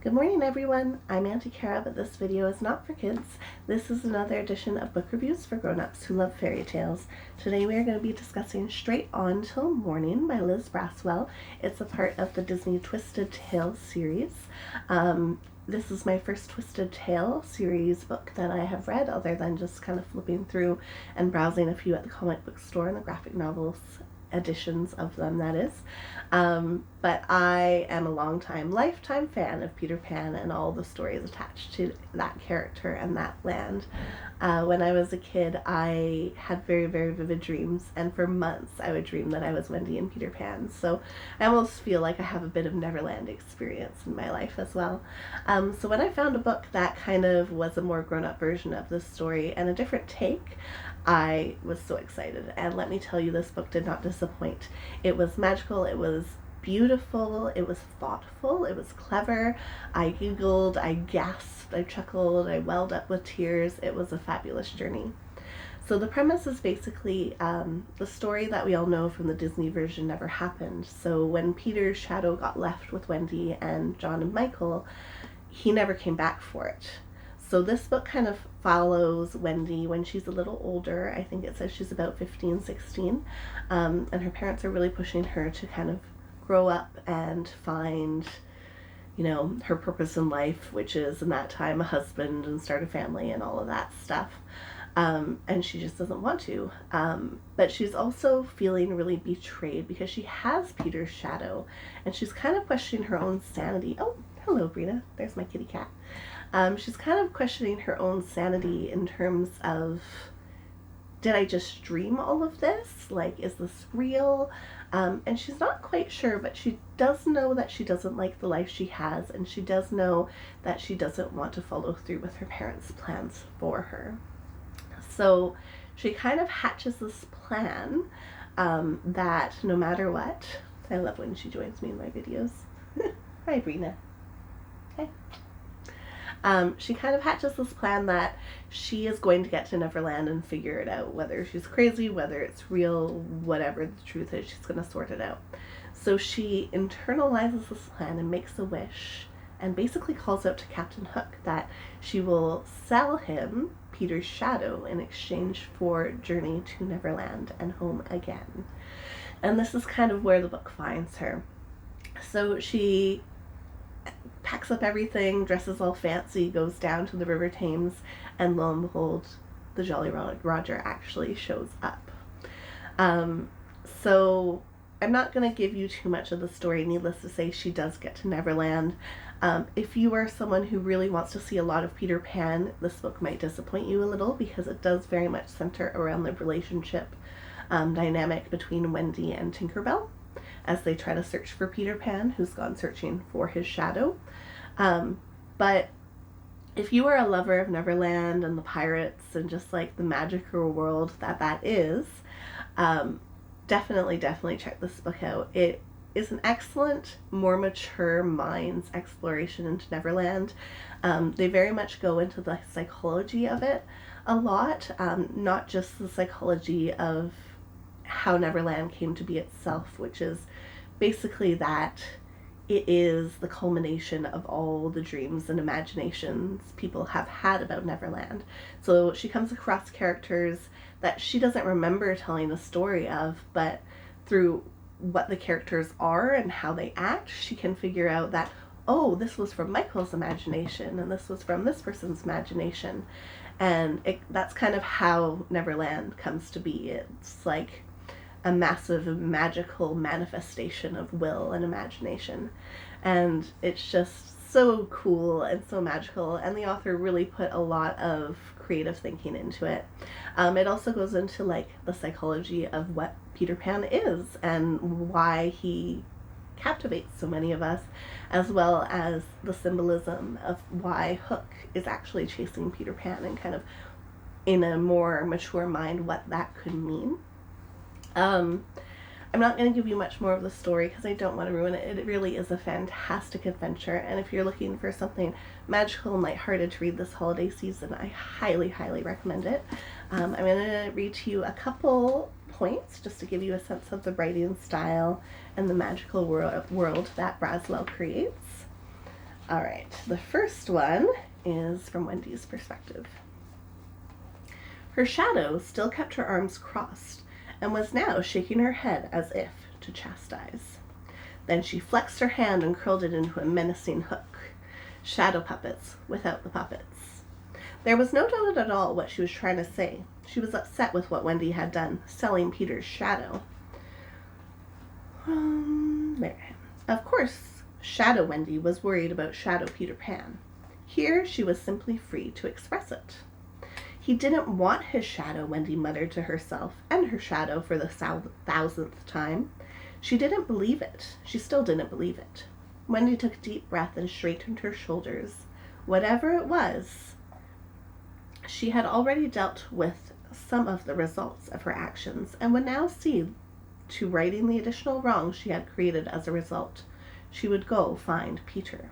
Good morning everyone, I'm Auntie Kara, but this video is not for kids. This is another edition of book reviews for grown-ups who love fairy tales. Today we are going to be discussing Straight On Till Morning by Liz Braswell. It's a part of the Disney Twisted Tales series. This is my first Twisted Tale series book that I have read, other than just kind of flipping through and browsing a few at the comic book store and the graphic novels editions of them, that is. But I am a lifetime fan of Peter Pan and all the stories attached to that character and that land. When I was a kid, I had very, very vivid dreams, and for months I would dream that I was Wendy and Peter Pan, so I almost feel like I have a bit of Neverland experience in my life as well. So when I found a book that kind of was a more grown-up version of this story and a different take, I was so excited, and let me tell you, this book did not disappoint. It was magical, it was beautiful, it was thoughtful, it was clever. I giggled, I gasped, I chuckled, I welled up with tears. It was a fabulous journey. So the premise is basically the story that we all know from the Disney version never happened. So when Peter's shadow got left with Wendy and John and Michael, he never came back for it. So this book kind of follows Wendy when she's a little older. I think it says she's about 15, 16, and her parents are really pushing her to kind of grow up and find, you know, her purpose in life, which is in that time a husband and start a family and all of that stuff. And she just doesn't want to. But she's also feeling really betrayed because she has Peter's shadow, and she's kind of questioning her own sanity. Oh, hello, Brina. There's my kitty cat. She's kind of questioning her own sanity in terms of, did I just dream all of this? Like, is this real? And she's not quite sure, but she does know that she doesn't like the life she has, and she does know that she doesn't want to follow through with her parents' plans for her. So she kind of hatches this plan that no matter what, I love when she joins me in my videos. Hi, Brina. Hi. She kind of hatches this plan that she is going to get to Neverland and figure it out, whether she's crazy, whether it's real, whatever the truth is, she's going to sort it out. So she internalizes this plan and makes a wish, and basically calls out to Captain Hook that she will sell him Peter's shadow in exchange for Journey to Neverland and home again. And this is kind of where the book finds her. So she packs up everything, dresses all fancy, goes down to the River Thames, and lo and behold, the Jolly Roger actually shows up. So I'm not going to give you too much of the story. Needless to say, she does get to Neverland. If you are someone who really wants to see a lot of Peter Pan, this book might disappoint you a little, because it does very much center around the relationship dynamic between Wendy and Tinkerbell as they try to search for Peter Pan, who's gone searching for his shadow. But if you are a lover of Neverland and the pirates and just like the magical world that is, definitely check this book out. It is an excellent, more mature mind's exploration into Neverland. They very much go into the psychology of it a lot, not just the psychology of how Neverland came to be itself, which is basically that it is the culmination of all the dreams and imaginations people have had about Neverland. So she comes across characters that she doesn't remember telling the story of, but through what the characters are and how they act, she can figure out that, oh, this was from Michael's imagination, and this was from this person's imagination. And that's kind of how Neverland comes to be. It's like a massive magical manifestation of will and imagination, and it's just so cool and so magical, and the author really put a lot of creative thinking into it. It also goes into like the psychology of what Peter Pan is and why he captivates so many of us, as well as the symbolism of why Hook is actually chasing Peter Pan, and kind of in a more mature mind what that could mean. I'm not going to give you much more of the story because I don't want to ruin it. It really is a fantastic adventure, and if you're looking for something magical and lighthearted to read this holiday season, I highly recommend it. I'm going to read to you a couple points just to give you a sense of the writing style and the magical world that Braswell creates. All right, the first one is from Wendy's perspective. Her shadow still kept her arms crossed and was now shaking her head as if to chastise. Then she flexed her hand and curled it into a menacing hook. Shadow puppets without the puppets. There was no doubt at all what she was trying to say. She was upset with what Wendy had done, selling Peter's shadow. There. Of course, Shadow Wendy was worried about Shadow Peter Pan. Here she was simply free to express it. He didn't want his shadow, Wendy muttered to herself, and her shadow for the 1000th time. She didn't believe it. She still didn't believe it. Wendy took a deep breath and straightened her shoulders. Whatever it was, she had already dealt with some of the results of her actions and would now see to righting the additional wrongs she had created as a result. She would go find Peter.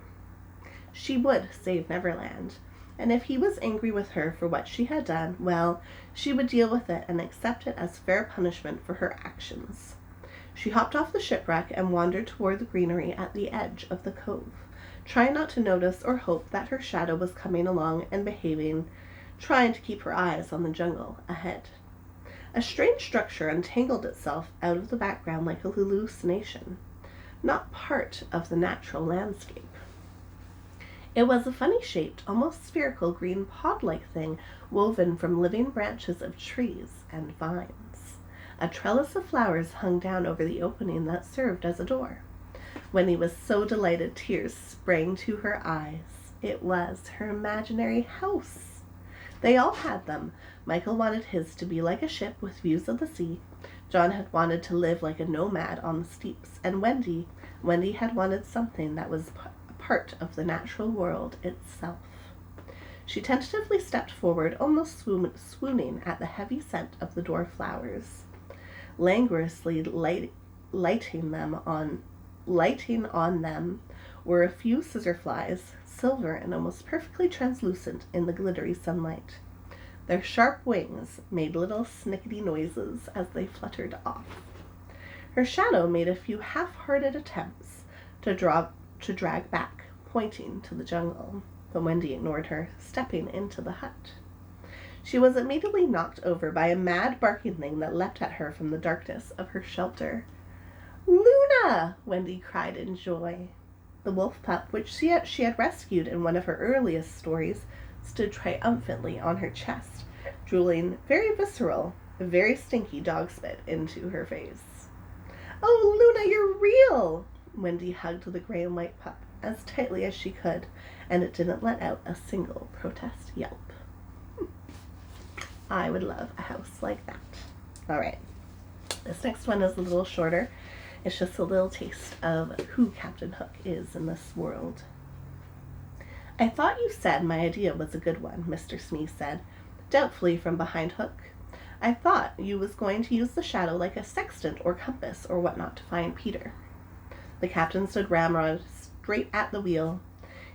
She would save Neverland, and if he was angry with her for what she had done, well, she would deal with it and accept it as fair punishment for her actions. She hopped off the shipwreck and wandered toward the greenery at the edge of the cove, trying not to notice or hope that her shadow was coming along and behaving, trying to keep her eyes on the jungle ahead. A strange structure untangled itself out of the background like a hallucination, not part of the natural landscape. It was a funny-shaped, almost spherical green pod-like thing woven from living branches of trees and vines. A trellis of flowers hung down over the opening that served as a door. Wendy was so delighted tears sprang to her eyes. It was her imaginary house. They all had them. Michael wanted his to be like a ship with views of the sea. John had wanted to live like a nomad on the steeps, and Wendy had wanted something that was part of the natural world itself. She tentatively stepped forward, almost swooning at the heavy scent of the door flowers. Languorously lighting on them were a few scissor flies, silver and almost perfectly translucent in the glittery sunlight. Their sharp wings made little snickety noises as they fluttered off. Her shadow made a few half-hearted attempts to drag back, pointing to the jungle, but Wendy ignored her, stepping into the hut. She was immediately knocked over by a mad barking thing that leapt at her from the darkness of her shelter. "Luna!" Wendy cried in joy. The wolf pup, which she had rescued in one of her earliest stories, stood triumphantly on her chest, drooling very visceral, very stinky dog spit into her face. "Oh, Luna, you're real!" Wendy hugged the gray and white pup as tightly as she could, and it didn't let out a single protest yelp. I would love a house like that. All right, this next one is a little shorter. It's just a little taste of who Captain Hook is in this world. "I thought you said my idea was a good one," Mr. Smee said, doubtfully from behind Hook. "I thought you was going to use the shadow like a sextant or compass or whatnot to find Peter." The captain stood ramrod straight at the wheel.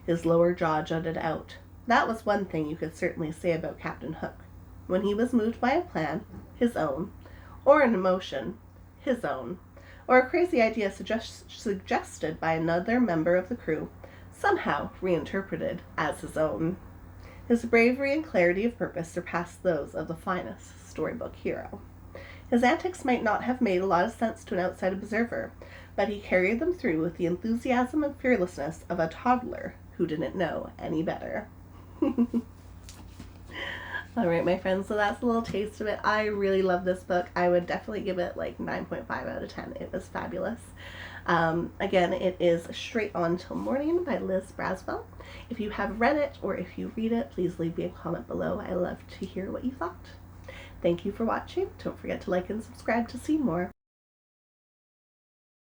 His lower jaw jutted out. That was one thing you could certainly say about Captain Hook. When he was moved by a plan, his own, or an emotion, his own, or a crazy idea suggested by another member of the crew, somehow reinterpreted as his own, his bravery and clarity of purpose surpassed those of the finest storybook hero. His antics might not have made a lot of sense to an outside observer, but he carried them through with the enthusiasm and fearlessness of a toddler who didn't know any better. All right, my friends, so that's a little taste of it. I really love this book. I would definitely give it like 9.5 out of 10. It was fabulous. Again, it is Straight On Till Morning by Liz Braswell. If you have read it or if you read it, please leave me a comment below. I love to hear what you thought. Thank you for watching. Don't forget to like and subscribe to see more.